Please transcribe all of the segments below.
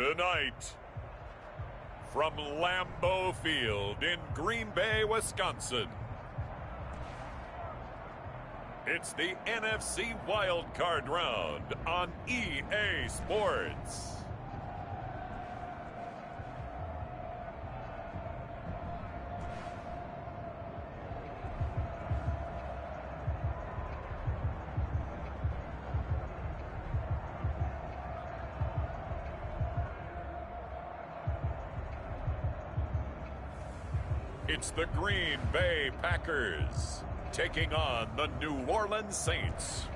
Tonight, from Lambeau Field in Green Bay, Wisconsin, it's the NFC Wild Card Round on EA Sports. It's the Green Bay Packers taking on the New Orleans Saints.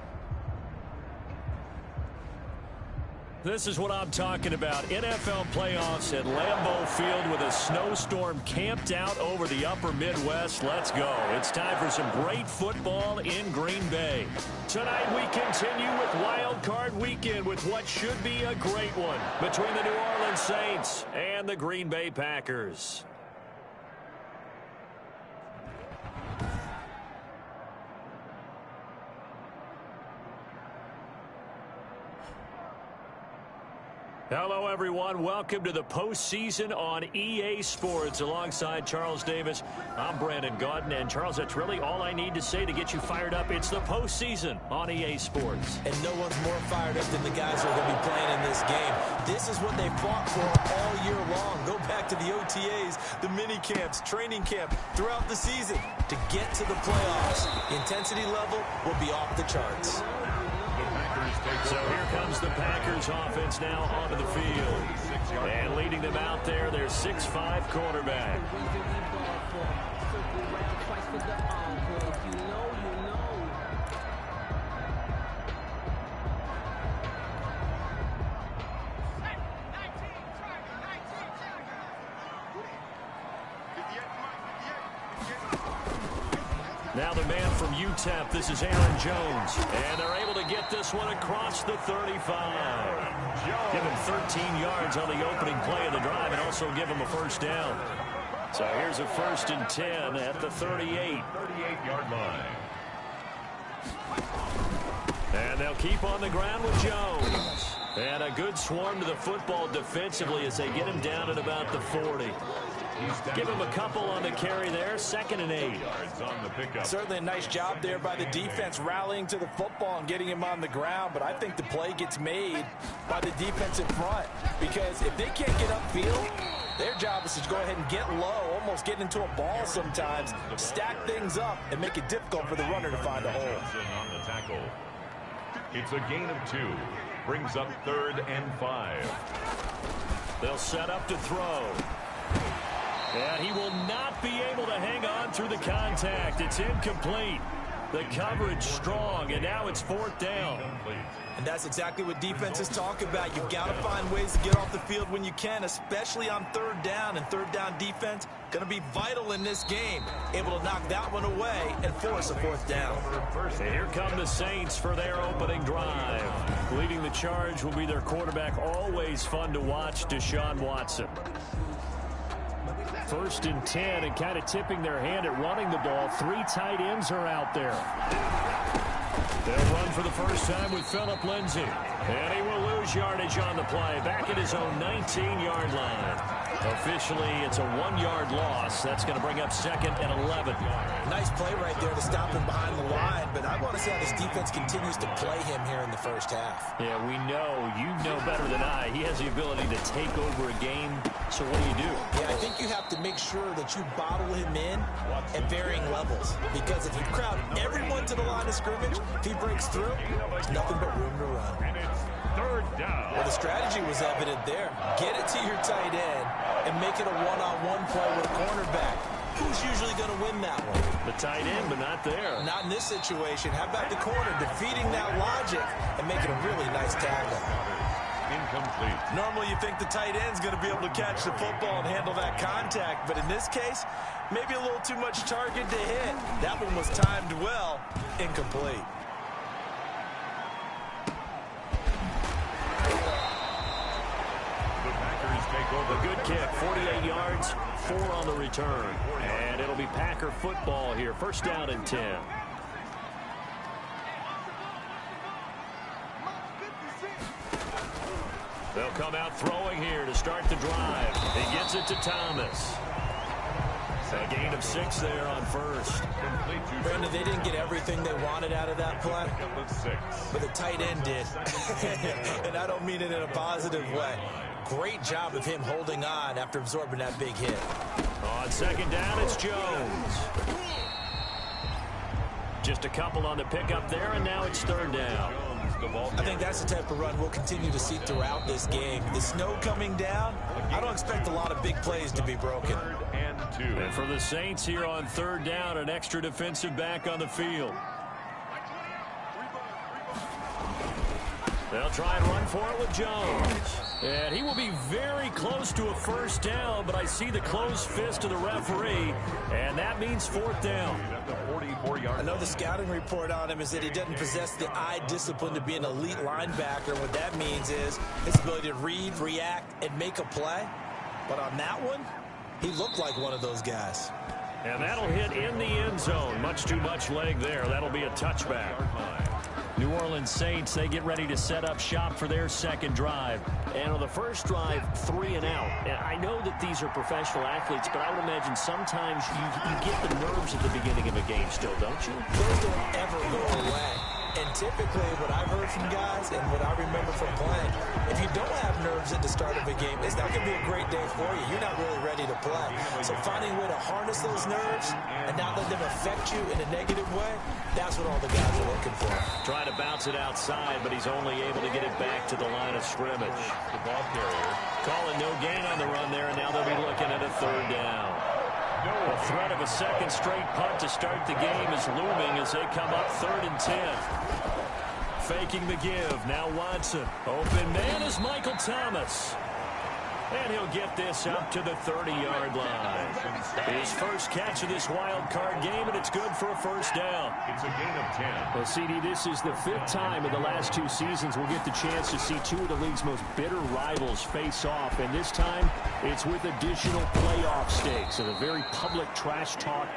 This is what I'm talking about. NFL playoffs at Lambeau Field with a snowstorm camped out over the upper Midwest. Let's go. It's time for some great football in Green Bay. Tonight we continue with Wild Card Weekend with what should be a great one between the New Orleans Saints and the Green Bay Packers. Hello, everyone. Welcome to the postseason on EA Sports. Alongside Charles Davis, I'm Brandon Gaudin. And, Charles, that's really all I need to say to get you fired up. It's the postseason on EA Sports. And no one's more fired up than the guys who are going to be playing in this game. This is what they fought for all year long. Go back to the OTAs, the mini camps, training camp, throughout the season to get to the playoffs. The intensity level will be off the charts. So here comes the Packers offense now onto the field. And leading them out there, their 6'5" quarterback. Now the man from UTEP, this is Aaron Jones. And they're able to get this one across the 35. Give him 13 yards on the opening play of the drive and also give him a first down. So here's a 1st and 10 at the 38. 38-yard line. And they'll keep on the ground with Jones. And a good swarm to the football defensively as they get him down at about the 40. Give him a couple on the carry there. 2nd and 8. Certainly a nice job there by the defense rallying to the football and getting him on the ground. But I think the play gets made by the defense in front. Because if they can't get upfield, their job is to go ahead and get low, almost get into a ball sometimes, stack things up, and make it difficult for the runner to find a hole. It's a gain of 2. Brings up 3rd and 5. They'll set up to throw. And he will not be able to hang on through the contact. It's incomplete. The coverage strong, and now it's 4th down. And that's exactly what defenses talk about. You've got to find ways to get off the field when you can, especially on 3rd down. And 3rd down defense going to be vital in this game. Able to knock that one away and force a 4th down. And here come the Saints for their opening drive. Leading the charge will be their quarterback. Always fun to watch, Deshaun Watson. 1st and 10, and kind of tipping their hand at running the ball. 3 tight ends are out there. They'll run for the first time with Phillip Lindsay. And he will lose yardage on the play. Back at his own 19-yard line. Officially, it's a 1-yard loss. That's going to bring up 2nd and 11. Nice play right there to stop him behind the line. But I want to see how this defense continues to play him here in the first half. Yeah, we know. You know better than I. He has the ability to take over a game. So what do? Yeah, I think you have to make sure that you bottle him in at varying levels. Because if you crowd everyone to the line of scrimmage, if he breaks through, there's nothing but room to run. And it's 3rd down. Well, the strategy was evident there. Get it to your tight end and make it a one-on-one play with a cornerback. Who's usually going to win that one? The tight end, but not there. Not in this situation. How about the corner defeating that logic and making a really nice tackle? Incomplete. Normally you think the tight end's going to be able to catch the football and handle that contact, but in this case, maybe a little too much target to hit. That one was timed well. Incomplete. The Packers take over. A good kick, 48 yards, 4 on the return. And it'll be Packer football here. 1st down and 10. They'll come out throwing here to start the drive. He gets it to Thomas. A gain of 6 there on first. Brandon, they didn't get everything they wanted out of that play, but the tight end did. And I don't mean it in a positive way. Great job of him holding on after absorbing that big hit. On second down, it's Jones. Just a couple on the pickup there, and now it's third down. I think that's the type of run we'll continue to see throughout this game. The snow coming down, I don't expect a lot of big plays to be broken. And for the Saints here on third down, an extra defensive back on the field. They'll try and run for it with Jones. And he will be very close to a first down, but I see the closed fist of the referee, and that means fourth down. I know the scouting report on him is that he doesn't possess the eye discipline to be an elite linebacker. What that means is his ability to read, react, and make a play. But on that one, he looked like one of those guys. And that'll hit in the end zone. Much too much leg there. That'll be a touchback. New Orleans Saints, they get ready to set up shop for their second drive. And on the first drive, 3 and out. And I know that these are professional athletes, but I would imagine sometimes you get the nerves at the beginning of a game still, don't you? Those don't ever go away. And typically what I've heard from guys and what I remember from playing, if you don't have nerves at the start of a game, it's not going to be a great day for you. You're not really ready to play. So finding a way to harness those nerves and not let them affect you in a negative way, that's what all the guys are looking for. Trying to bounce it outside, but he's only able to get it back to the line of scrimmage. The ball carrier calling no gain on the run there, and now they'll be looking at a third down. The threat of a second straight punt to start the game is looming as they come up 3rd and 10. Faking the give. Now Watson. Open man is Michael Thomas. And he'll get this up to the 30-yard line. His first catch of this wild card game, and it's good for a first down. It's a gain of 10. Well, CD, this is the 5th time in the last 2 seasons we'll get the chance to see 2 of the league's most bitter rivals face off. And this time, it's with additional playoff stakes and a very public trash talk.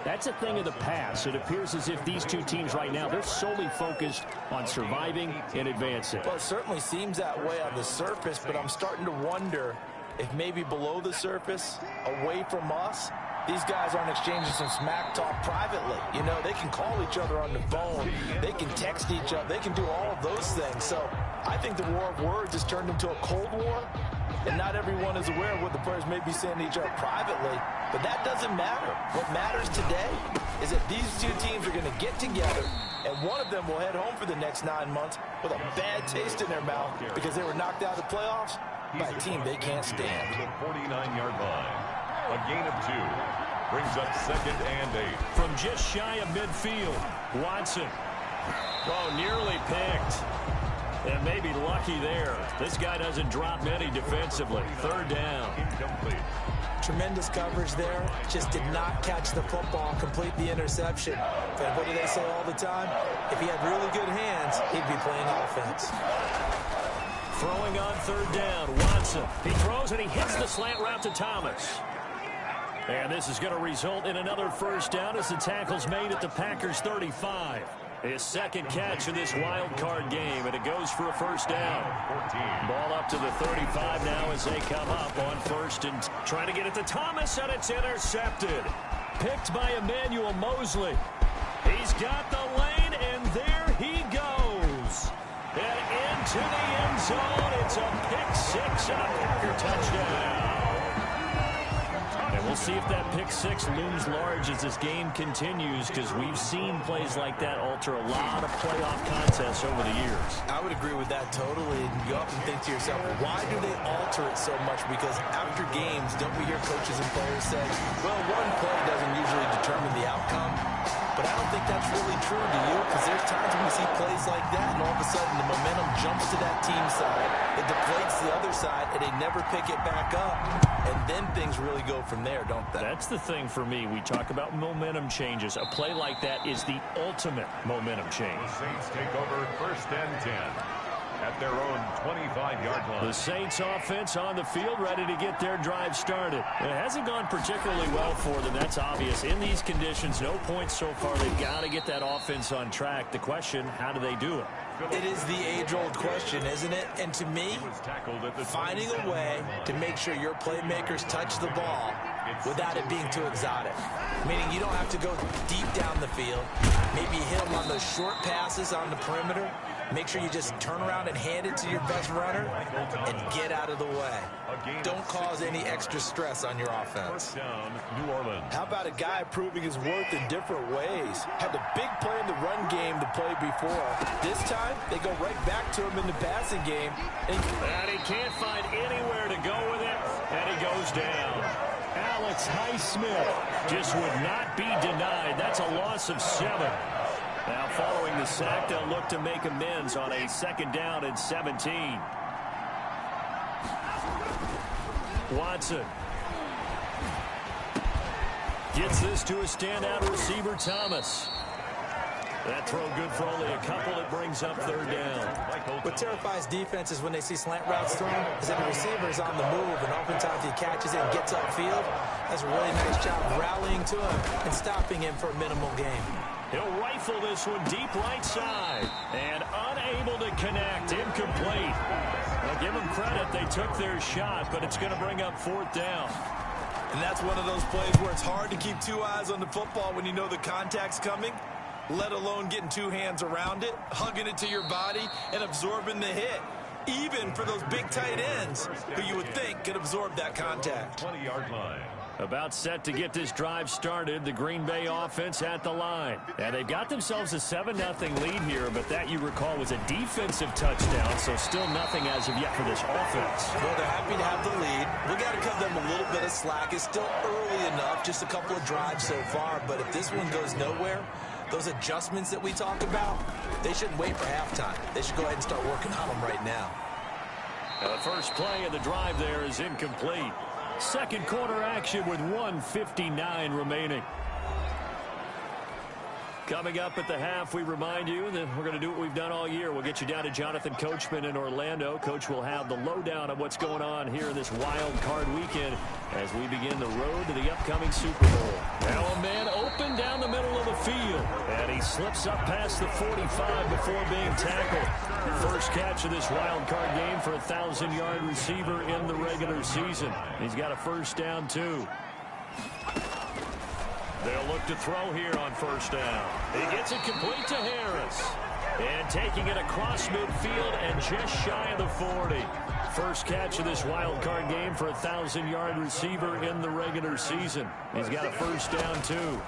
That's a thing of the past. It appears as if these 2 teams right now, they're solely focused on surviving and advancing. Well, it certainly seems that way on the surface, but I'm starting to wonder if maybe below the surface, away from us, these guys aren't exchanging some smack talk privately. You know, they can call each other on the phone. They can text each other. They can do all of those things. So I think the war of words has turned into a Cold War, and not everyone is aware of what the players may be saying to each other privately. But that doesn't matter. What matters today is that these 2 teams are going to get together, and one of them will head home for the next 9 months with a bad taste in their mouth because they were knocked out of the playoffs by a team they can't stand. To the 49-yard line. A gain of 2. Brings up 2nd and 8. From just shy of midfield, Watson. Oh, nearly picked. And maybe lucky there. This guy doesn't drop many defensively. 3rd down. Incomplete. Tremendous coverage there. Just did not catch the football, complete the interception. But what do they say all the time? If he had really good hands, he'd be playing offense. Throwing on 3rd down, Watson. He throws and he hits the slant route to Thomas. And this is going to result in another first down as the tackle's made at the Packers' 35. His second catch of this wild card game, and it goes for a first down. 14. Ball up to the 35 now as they come up on 1st and trying to get it to Thomas, and it's intercepted. Picked by Emmanuel Mosley. He's got the lane, and there he goes. And into the end zone. It's a pick 6 and a Packer touchdown. And we'll see if that pick 6 looms large as this game continues, because we've seen plays like that alter a lot of playoff contests over the years. I would agree with that totally. And you often think to yourself, why do they alter it so much? Because after games, don't we hear coaches and players say, well, one play doesn't usually determine the outcome. But I don't think that's really true, do you? Because there's times when we see plays like that, and all of a sudden the momentum jumps to that team side. It deflates the other side, and they never pick it back up. And then things really go from there, don't they? That's the thing for me. We talk about momentum changes. A play like that is the ultimate momentum change. The Saints take over 1st and 10. At at their own 25-yard line. The Saints offense on the field, ready to get their drive started. It hasn't gone particularly well for them. That's obvious. In these conditions, no points so far. They've got to get that offense on track. The question, how do they do it? It is the age-old question, isn't it? And to me, finding a way to make sure your playmakers touch the ball without it being too exotic. Meaning you don't have to go deep down the field. Maybe hit them on those short passes on the perimeter. Make sure you just turn around and hand it to your best runner and get out of the way. Don't cause any extra stress on your offense. New Orleans. How about a guy proving his worth in different ways? Had the big play in the run game to play before. This time, they go right back to him in the passing game. And he can't find anywhere to go with it, and he goes down. Alex Highsmith just would not be denied. That's a loss of 7. Now, following the sack, they'll look to make amends on a 2nd down and 17. Watson gets this to a standout receiver, Thomas. That throw good for only a couple. It brings up 3rd down. What terrifies defenses when they see slant routes thrown is that the receiver is on the move, and oftentimes he catches it and gets upfield. That's a really nice job rallying to him and stopping him for a minimal gain. He'll rifle this one deep right side and unable to connect. Incomplete. I'll give them credit. They took their shot, but it's going to bring up 4th down. And that's one of those plays where it's hard to keep 2 eyes on the football when you know the contact's coming, let alone getting 2 hands around it, hugging it to your body, and absorbing the hit. Even for those big tight ends who you would think could absorb that contact. 20-yard line. About set to get this drive started, the Green Bay offense at the line. And they've got themselves a 7-0 lead here, but that, you recall, was a defensive touchdown, so still nothing as of yet for this offense. Well, they're happy to have the lead. We got to cut them a little bit of slack. It's still early enough, just a couple of drives so far, but if this one goes nowhere, those adjustments that we talk about, they shouldn't wait for halftime. They should go ahead and start working on them right now. The first play of the drive there is incomplete. Second quarter action with 1:59 remaining. Coming up at the half, we remind you that we're going to do what we've done all year. We'll get you down to Jonathan Coachman in Orlando. Coach will have the lowdown of what's going on here in this wild card weekend as we begin the road to the upcoming Super Bowl. Now a man open down the middle of the field, and he slips up past the 45 before being tackled. First catch of this wild card game for a 1,000-yard receiver in the regular season. He's got a first down, too. They'll look to throw here on first down. He gets it complete to Harris. And taking it across midfield and just shy of the 40. First catch of this wild card game for a 1,000-yard receiver in the regular season. He's got a first down, too.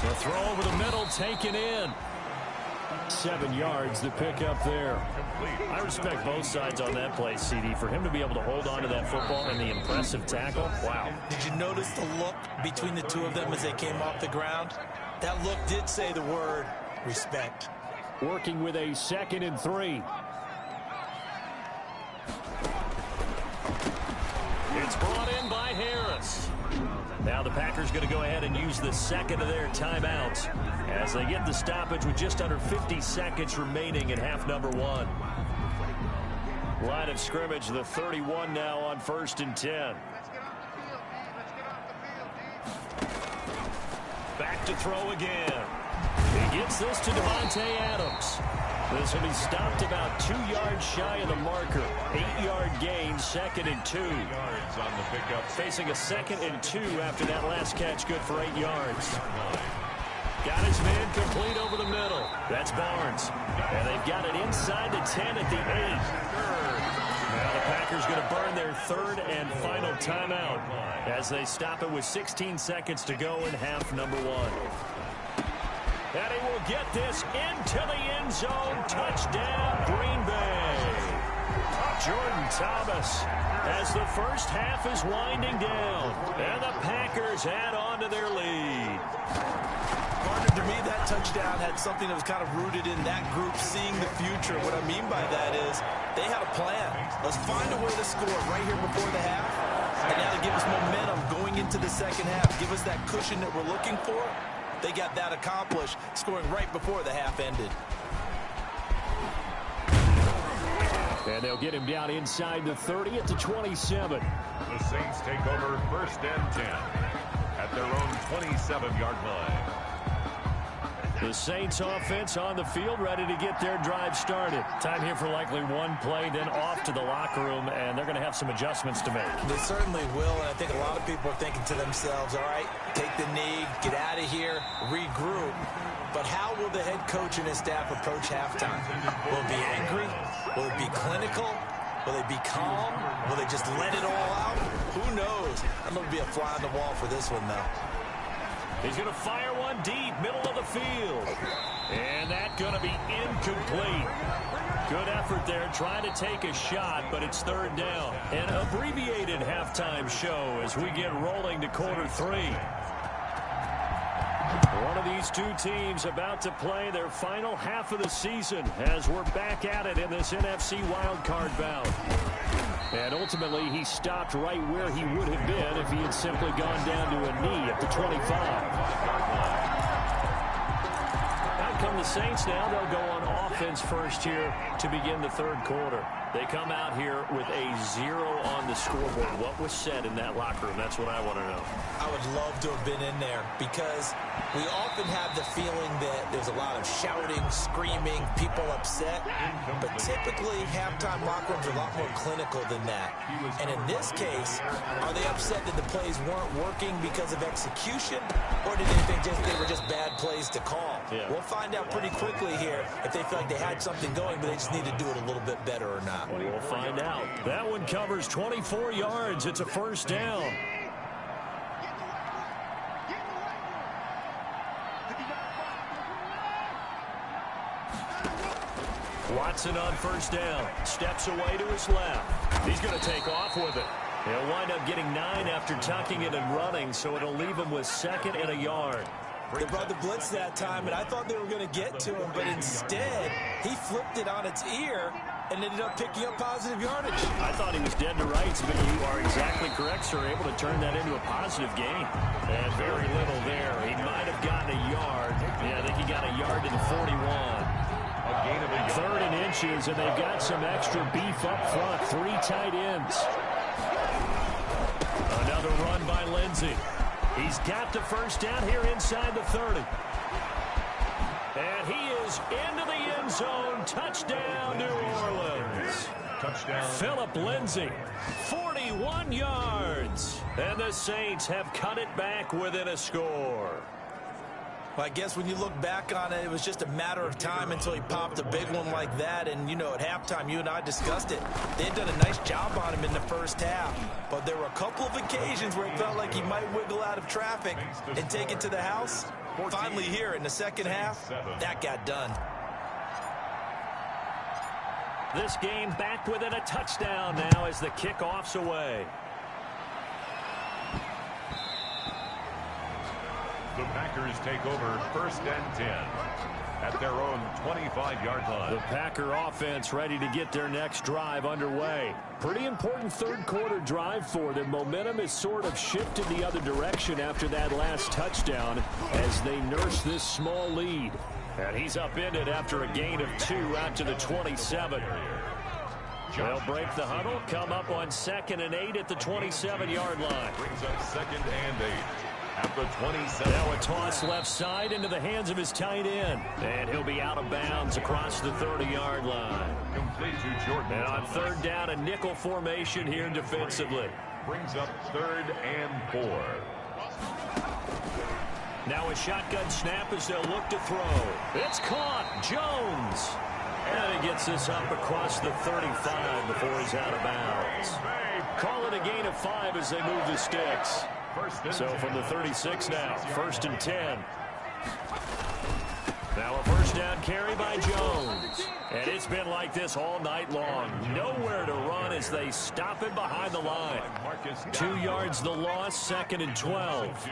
The throw over the middle, taken in. 7 yards to pick up there. I respect both sides on that play, CD. For him to be able to hold on to that football and the impressive tackle, wow. Did you notice the look between the two of them as they came off the ground? That look did say the word respect. Working with a 2nd and 3. It's brought in by Harris. Now the Packers going to go ahead and use the second of their timeouts as they get the stoppage with just under 50 seconds remaining in half number 1. Line of scrimmage, the 31 now on 1st and 10. Back to throw again. He gets this to Devontae Adams. This will be stopped about 2 yards shy of the marker. 8-yard gain, 2nd and 2. Yards on the pickup. Facing a 2nd and 2 after that last catch, good for 8 yards. Got his man complete over the middle. That's Barnes. And they've got it inside the 10 at the 8. Now the Packers going to burn their 3rd and final timeout as they stop it with 16 seconds to go in half number 1. And he will get this into the end zone. Touchdown, Green Bay. Jordan Thomas as the first half is winding down. And the Packers add on to their lead. Partner, to me, that touchdown had something that was kind of rooted in that group seeing the future. What I mean by that is they had a plan. Let's find a way to score right here before the half. And now to give us momentum going into the second half. Give us that cushion that we're looking for. They got that accomplished, scoring right before the half ended. And they'll get him down inside the 30 at the 27. The Saints take over 1st and 10 at their own 27-yard line. The Saints offense on the field, ready to get their drive started. Time here for likely one play, then off to the locker room, and they're going to have some adjustments to make. They certainly will, and I think a lot of people are thinking to themselves, all right, take the knee, get out of here, regroup. But how will the head coach and his staff approach halftime? Will it be angry? Will it be clinical? Will they be calm? Will they just let it all out? Who knows? I'm going to be a fly on the wall for this one, though. He's going to fire one deep, middle of the field. And that's going to be incomplete. Good effort there, trying to take a shot, but it's 3rd down. An abbreviated halftime show as we get rolling to quarter 3. One of these two teams about to play their final half of the season as we're back at it in this NFC wildcard bout. And ultimately, he stopped right where he would have been if he had simply gone down to a knee at the 25. Out come the Saints now. They'll go on offense first here to begin the 3rd quarter. They come out here with a 0 on the scoreboard. What was said in that locker room? That's what I want to know. I would love to have been in there because we often have the feeling that there's a lot of shouting, screaming, people upset. But typically, halftime locker rooms are a lot more clinical than that. And in this case, are they upset that the plays weren't working because of execution? Or did they think they were just bad plays to call? Yeah. We'll find out pretty quickly here if they feel like they had something going, but they just need to do it a little bit better or not. We'll find out. That one covers 24 yards. It's a 1st down. Watson on 1st down. Steps away to his left. He's going to take off with it. He'll wind up getting 9 after tucking it and running, so it'll leave him with 2nd and a yard. They brought the blitz that time, and I thought they were going to get to him, but instead, he flipped it on its ear and ended up picking up positive yardage. I thought he was dead to rights, but you are exactly correct, sir. Able to turn that into a positive gain. And very little there. He might have gotten a yard. Yeah, I think he got a yard to the 41. A gain of a yard. 3rd and inches, and they've got some extra beef up front. 3 tight ends. Another run by Lindsey. He's got the 1st down here inside the 30. And he is into the end zone. Touchdown, New Orleans. Touchdown. Philip Lindsay, 41 yards. And the Saints have cut it back within a score. Well, I guess when you look back on it, it was just a matter of time until he popped a big one like that. And, you know, at halftime, you and I discussed it. They had done a nice job on him in the 1st half. But there were a couple of occasions where it felt like he might wiggle out of traffic and take it to the house. Finally here in the 2nd half, that got done. This game back within a touchdown now as the kickoff's away. The Packers take over 1st and 10 at their own 25-yard line. The Packer offense ready to get their next drive underway. Pretty important 3rd quarter drive for them. Momentum has sort of shifted the other direction after that last touchdown as they nurse this small lead. And he's upended after a gain of 2 out to the 27. They'll break the huddle, come up on 2nd and 8 at the 27-yard line. Brings up 2nd and 8. At the 27. Now a toss left side into the hands of his tight end. And he'll be out of bounds across the 30-yard line. Complete to Jordan. And on 3rd down, a nickel formation here defensively. Brings up 3rd and 4. Now a shotgun snap as they'll look to throw. It's caught. Jones. And he gets this up across the 35 before he's out of bounds. Call it a gain of 5 as they move the sticks. So from the 36 now, 1st and 10. Now a 1st down carry by Jones. And it's been like this all night long. Nowhere to run as they stop him behind the line. 2 yards the loss, 2nd and 12.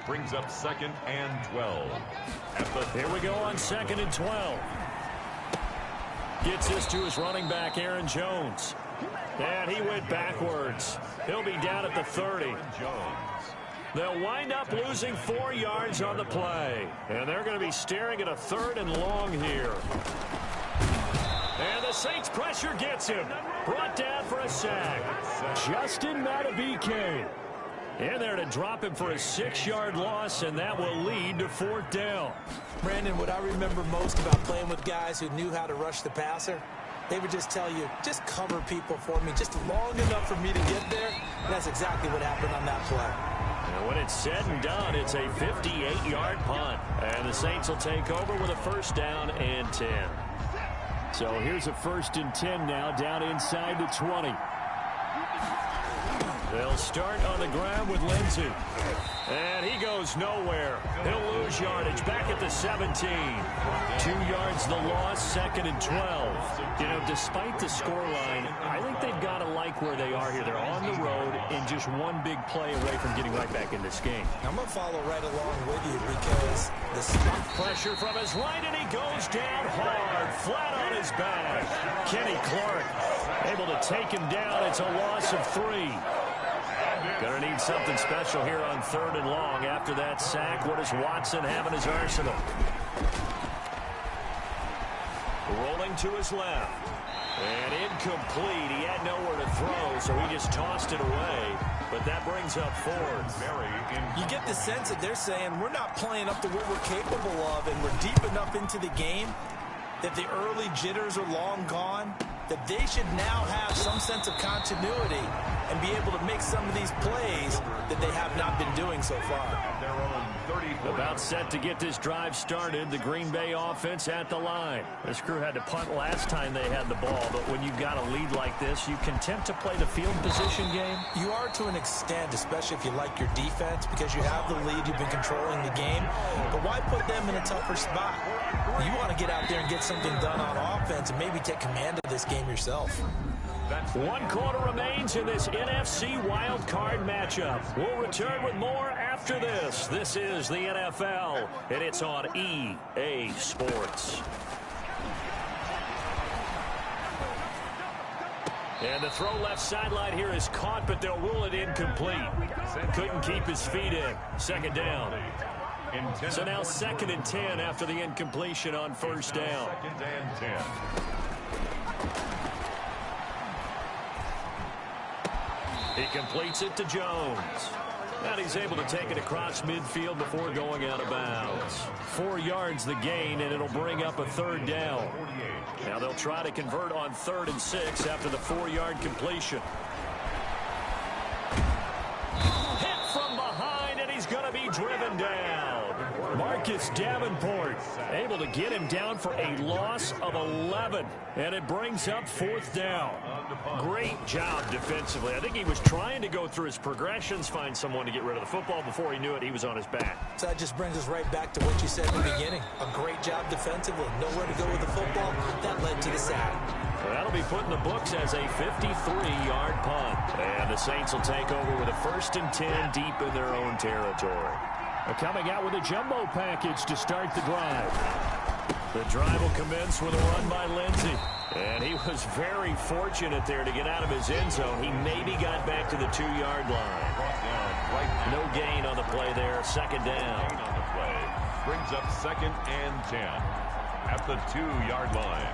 Brings up 2nd and 12. Here we go on 2nd and 12. Gets this to his running back, Aaron Jones. And he went backwards. He'll be down at the 30. They'll wind up losing 4 yards on the play. And they're going to be staring at a 3rd and long here. And the Saints pressure gets him. Brought down for a sack. Justin Madubuike in there to drop him for a 6-yard loss, and that will lead to 4th down. Brandon, what I remember most about playing with guys who knew how to rush the passer, they would just tell you, just cover people for me just long enough for me to get there. And that's exactly what happened on that play. And when it's said and done, it's a 58-yard punt. And the Saints will take over with a 1st down and 10. So here's a 1st and 10 now, down inside the 20. They'll start on the ground with Lindsey. And he goes nowhere. He'll lose yardage back at the 17. 2 yards the loss, 2nd and 12. You know, despite the scoreline, I think they've got to like where they are here. They're on the road and just one big play away from getting right back in this game. I'm going to follow right along with you because the spot pressure from his right, and he goes down hard, flat on his back. Kenny Clark able to take him down. It's a loss of 3. Going to need something special here on 3rd and long. After that sack, what does Watson have in his arsenal? Rolling to his left. And incomplete. He had nowhere to throw, so he just tossed it away. But that brings up 4th. You get the sense that they're saying we're not playing up to what we're capable of, and we're deep enough into the game that the early jitters are long gone, that they should now have some sense of continuity and be able to make some of these plays that they have not been doing so far. About set to get this drive started, the Green Bay offense at the line. This crew had to punt last time they had the ball, but when you've got a lead like this, you content to play the field position game? You are to an extent, especially if you like your defense, because you have the lead, you've been controlling the game. But why put them in a tougher spot? You want to get out there and get something done on offense and maybe take command of this game yourself. 1 quarter remains in this NFC wild card matchup. We'll return with more after this. This is the NFL, and it's on EA Sports. And the throw left sideline here is caught, but they'll rule it incomplete. Couldn't keep his feet in. 2nd down. So now 2nd and 10 after the incompletion on 1st down. 2nd and 10. He completes it to Jones. And he's able to take it across midfield before going out of bounds. 4 yards the gain, and it'll bring up a 3rd down. Now they'll try to convert on 3rd and 6 after the 4-yard completion. Hit from behind, and he's going to be driven down. Marcus Davenport able to get him down for a loss of 11, and it brings up 4th down. Great job defensively. I think he was trying to go through his progressions, find someone to get rid of the football. Before he knew it, he was on his back. So that just brings us right back to what you said in the beginning. A great job defensively. Nowhere to go with the football. That led to the sack. Well, that'll be put in the books as a 53-yard punt. And the Saints will take over with a 1st and 10 deep in their own territory. They're coming out with a jumbo package to start the drive. The drive will commence with a run by Lindsey. And he was very fortunate there to get out of his end zone. He maybe got back to the 2-yard line. No gain on the play there. 2nd down. Brings up 2nd and 10 at the 2-yard line.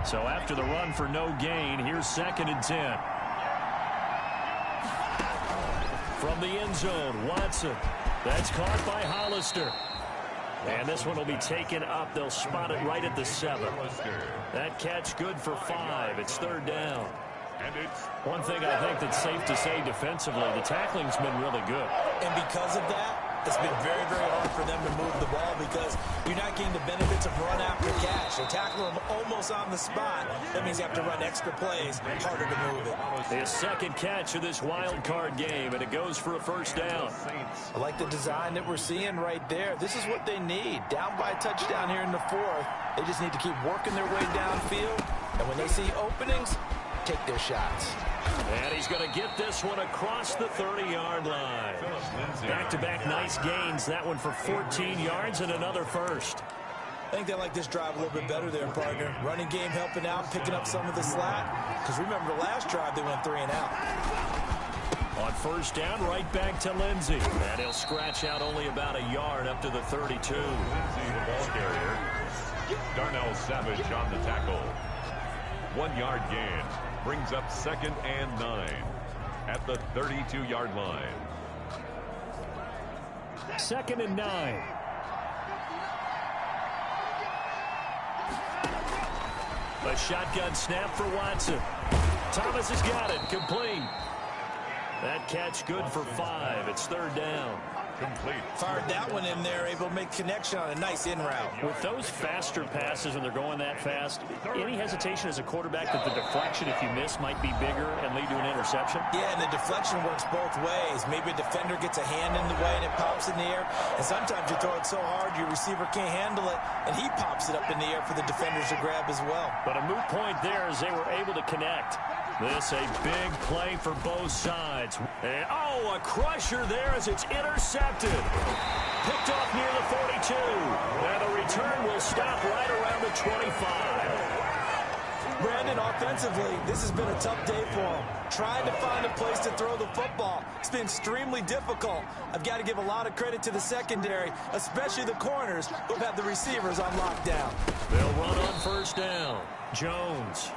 So after the run for no gain, here's 2nd and 10. From the end zone, Watson. That's caught by Hollister. And this one will be taken up. They'll spot it right at the 7. That catch good for 5. It's 3rd down. One thing I think that's safe to say defensively, the tackling's been really good. And because of that, it's been very, very hard for them to move the ball because you're not getting the benefits of run after catch. They tackle them almost on the spot. That means you have to run extra plays, harder to move it. His 2nd catch of this wild card game, and it goes for a 1st down. I like the design that we're seeing right there. This is what they need. Down by a touchdown here in the 4th. They just need to keep working their way downfield. And when they see openings, take their shots. And he's going to get this one across the 30-yard line. Back-to-back nice gains. That one for 14 yards and another 1st. I think they like this drive a little bit better there, partner. Running game helping out, picking up some of the slack. Because remember the last drive, they went 3 and out. On first down, right back to Lindsey. And he'll scratch out only about a yard up to the 32. Lindsey, the ball carrier. Darnell Savage on the tackle. 1 yard gain. Brings up 2nd and 9 at the 32-yard line. 2nd and 9. A shotgun snap for Watson. Thomas has got it. Complete. That catch good for 5. It's 3rd down. Complete. Fired that one in there, able to make connection on a nice in route. With those faster passes when they're going that fast, any hesitation as a quarterback that the deflection, if you miss, might be bigger and lead to an interception? Yeah, and the deflection works both ways. Maybe a defender gets a hand in the way and it pops in the air. And sometimes you throw it so hard your receiver can't handle it, and he pops it up in the air for the defenders to grab as well. But a moot point there as they were able to connect. This a big play for both sides. And, a crusher there as it's intercepted. Picked off near the 42. And the return will stop right around the 25. Brandon, offensively, this has been a tough day for him. Trying to find a place to throw the football. It's been extremely difficult. I've got to give a lot of credit to the secondary, especially the corners who've had the receivers on lockdown. They'll run on first down. Jones.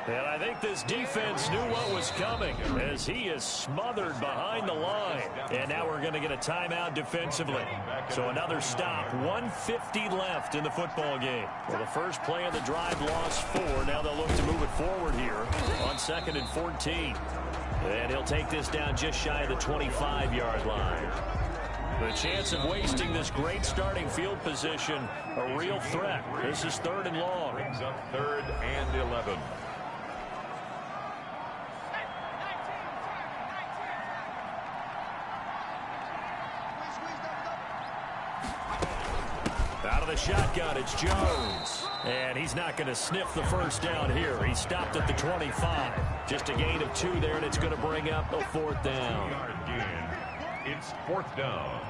And I think this defense knew what was coming as he is smothered behind the line. And now we're going to get a timeout defensively. So another stop. 1:50 left in the football game. Well, the first play of the drive lost 4. Now they'll look to move it forward here on 2nd and 14. And he'll take this down just shy of the 25-yard line. The chance of wasting this great starting field position, a real threat. This is 3rd and long. Brings up 3rd and 11. Out of the shotgun, it's Jones. And he's not going to sniff the first down here. He stopped at the 25. Just a gain of 2 there, and it's going to bring up a 4th down. It's 4th down.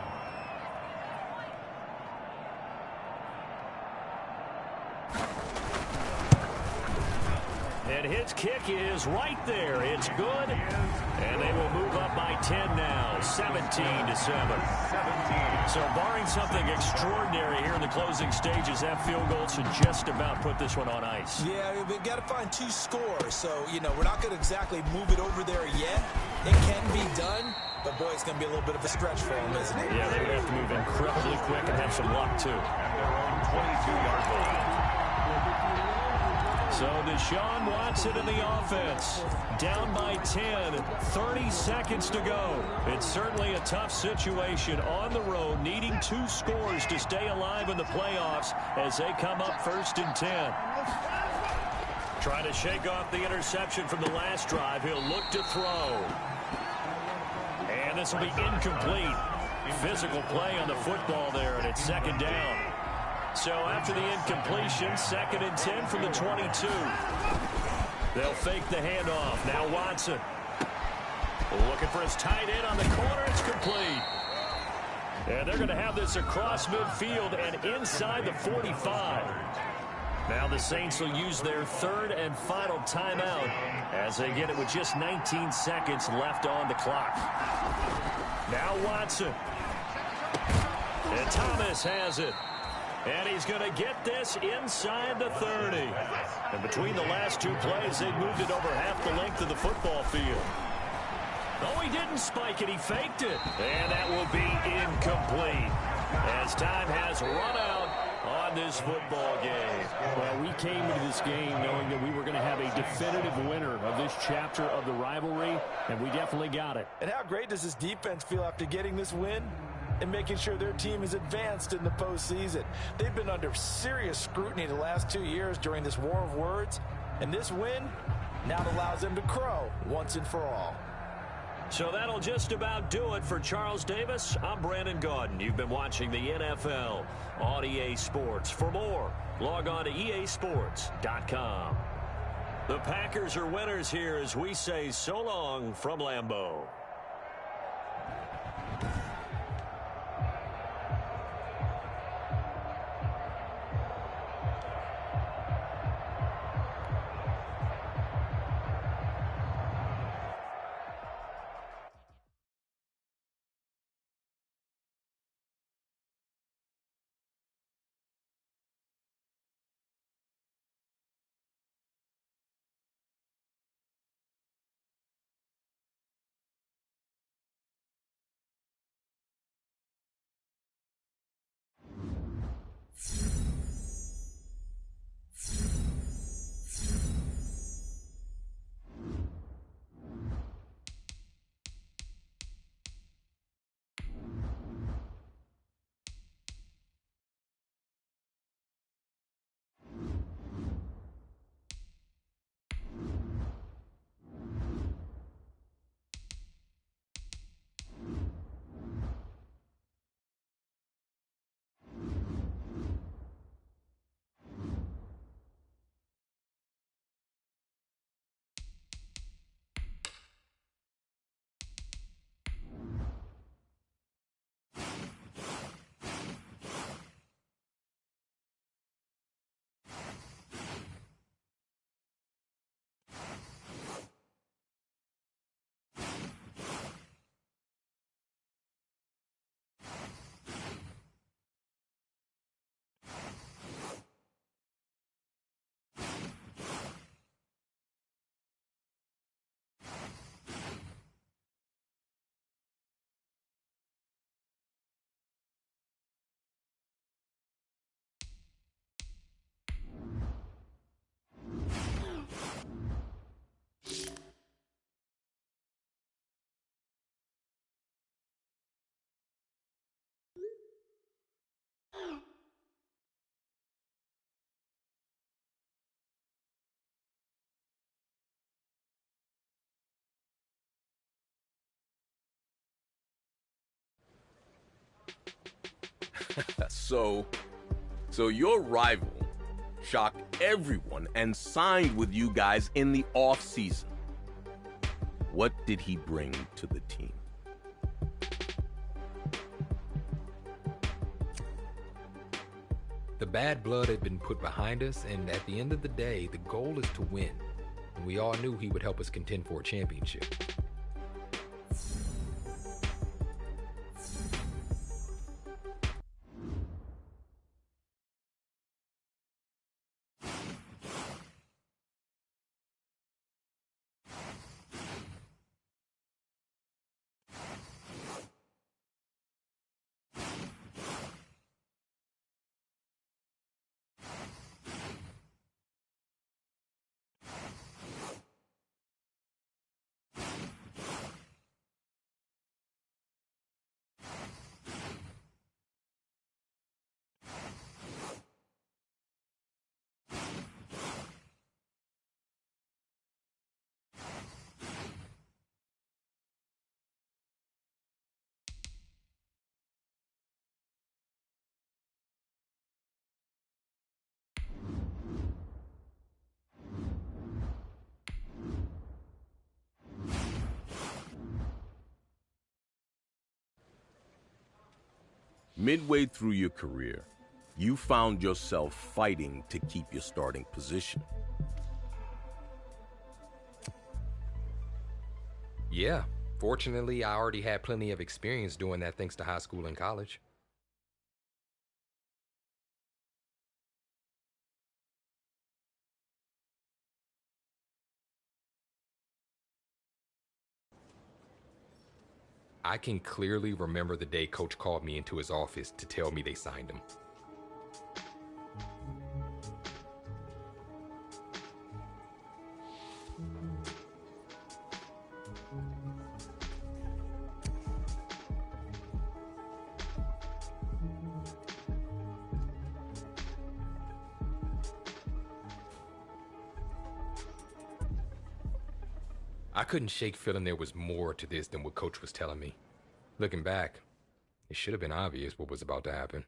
And his kick is right there. It's good. And they will move up by 10 now. 17-7. So barring something extraordinary here in the closing stages, that field goal should just about put this one on ice. Yeah, we've got to find 2 scores. So, we're not going to exactly move it over there yet. It can be done. But, boy, it's going to be a little bit of a stretch for them, isn't it? Yeah, they would have to move incredibly quick and have some luck, too. At their own 22-yard line. So Deshaun Watson in the offense. Down by 10, 30 seconds to go. It's certainly a tough situation on the road, needing 2 scores to stay alive in the playoffs as they come up 1st and 10. Trying to shake off the interception from the last drive. He'll look to throw. And this will be incomplete. Physical play on the football there, and it's 2nd down. So after the incompletion, 2nd and 10 from the 22. They'll fake the handoff. Now Watson. Looking for his tight end on the corner. It's complete. And they're going to have this across midfield and inside the 45. Now the Saints will use their 3rd and final timeout as they get it with just 19 seconds left on the clock. Now Watson. And Thomas has it. And he's going to get this inside the 30. And between the last 2 plays, they've moved it over half the length of the football field. Oh, he didn't spike it. He faked it. And that will be incomplete as time has run out on this football game. Well, we came into this game knowing that we were going to have a definitive winner of this chapter of the rivalry, and we definitely got it. And how great does this defense feel after getting this win and making sure their team is advanced in the postseason? They've been under serious scrutiny the last 2 years during this war of words, and this win now allows them to crow once and for all. So that'll just about do it for Charles Davis. I'm Brandon Gaudin. You've been watching the NFL on EA Sports. For more, log on to easports.com. The Packers are winners here as we say so long from Lambeau. So your rival shocked everyone and signed with you guys in the off-season. What did he bring to the team? The bad blood had been put behind us, and at the end of the day, the goal is to win. And we all knew he would help us contend for a championship. Midway through your career, you found yourself fighting to keep your starting position. Yeah, fortunately, I already had plenty of experience doing that thanks to high school and college. I can clearly remember the day Coach called me into his office to tell me they signed him. I couldn't shake feeling there was more to this than what Coach was telling me. Looking back, it should have been obvious what was about to happen.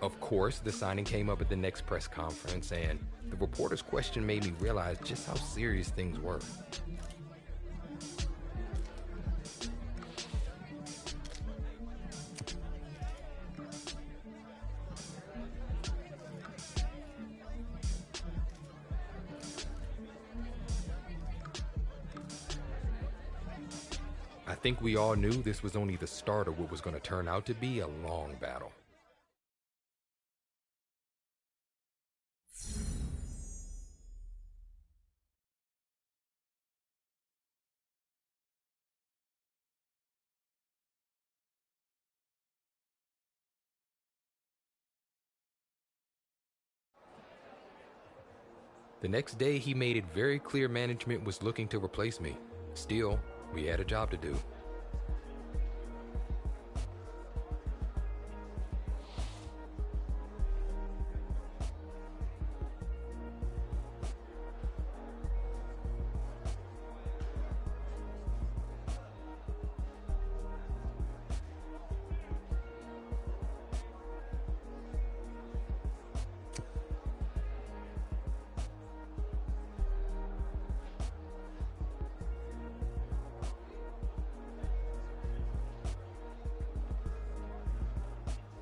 Of course, the signing came up at the next press conference, and the reporter's question made me realize just how serious things were. I think we all knew this was only the start of what was going to turn out to be a long battle. The next day, he made it very clear management was looking to replace me. Still, we had a job to do.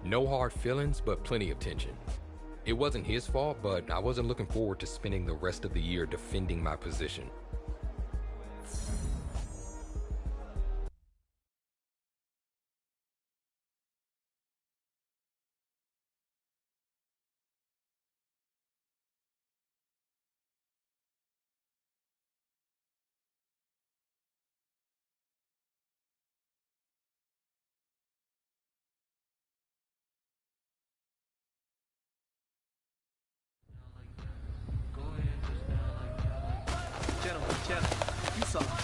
No hard feelings, but plenty of tension. It wasn't his fault, but I wasn't looking forward to spending the rest of the year defending my position.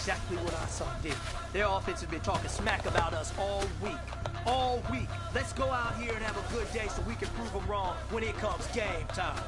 exactly what our son did. Their offense has been talking smack about us all week. All week. Let's go out here and have a good day so we can prove them wrong when it comes game time.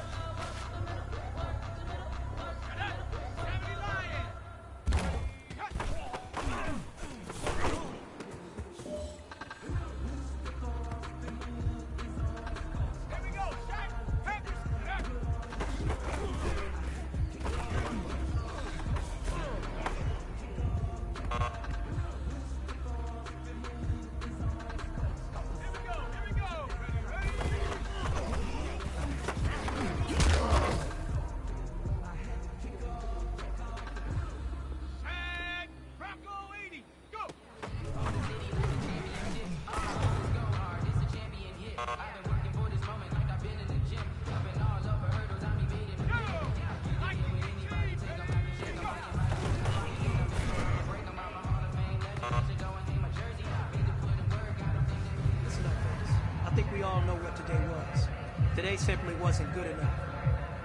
Today simply wasn't good enough.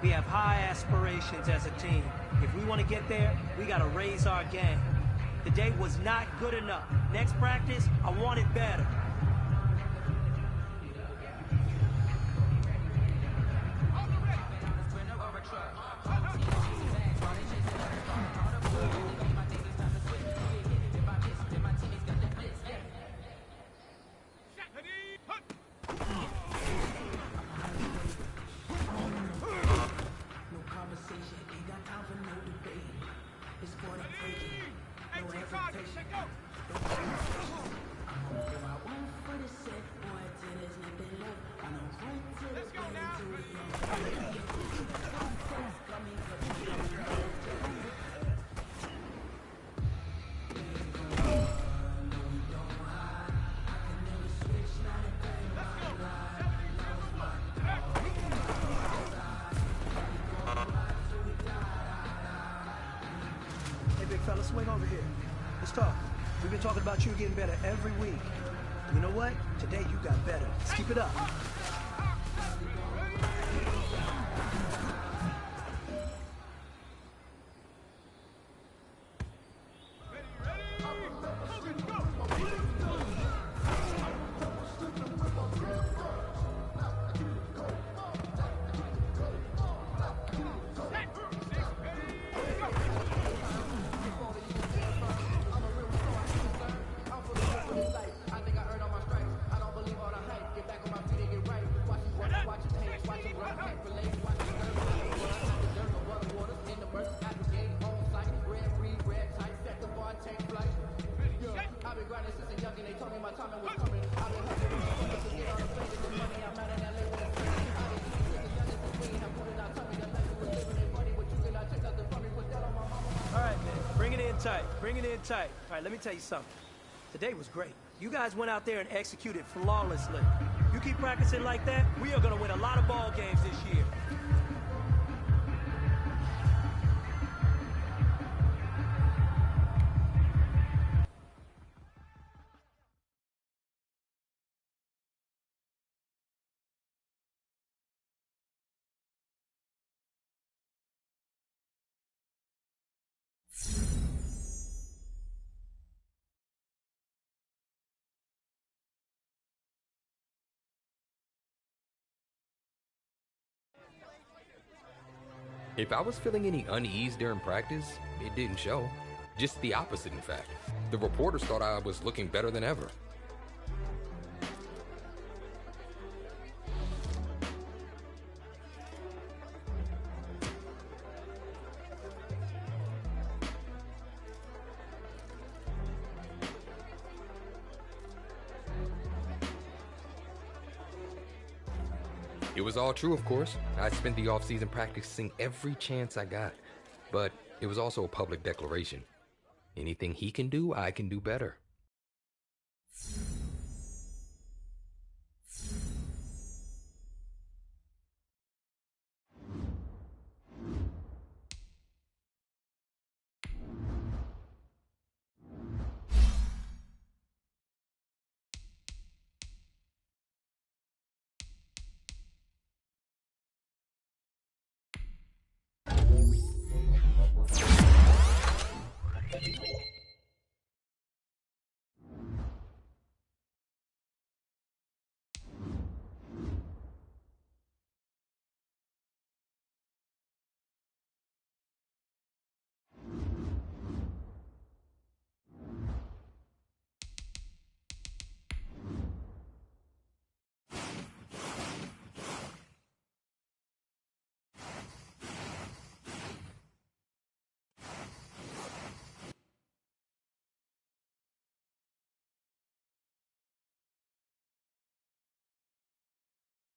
We have high aspirations as a team. If we want to get there, we got to raise our game. Today was not good enough. Next practice, I want it better. Fella, swing over here. Let's talk. We've been talking about you getting better every week. You know what? Today you got better. Let's keep it up. Bring it in tight. All right, let me tell you something. Today was great. You guys went out there and executed flawlessly. You keep practicing like that, we are going to win a lot of ball games this year. If I was feeling any unease during practice, it didn't show. Just the opposite, in fact. The reporters thought I was looking better than ever. It was all true, of course. I spent the offseason practicing every chance I got. But it was also a public declaration. Anything he can do, I can do better.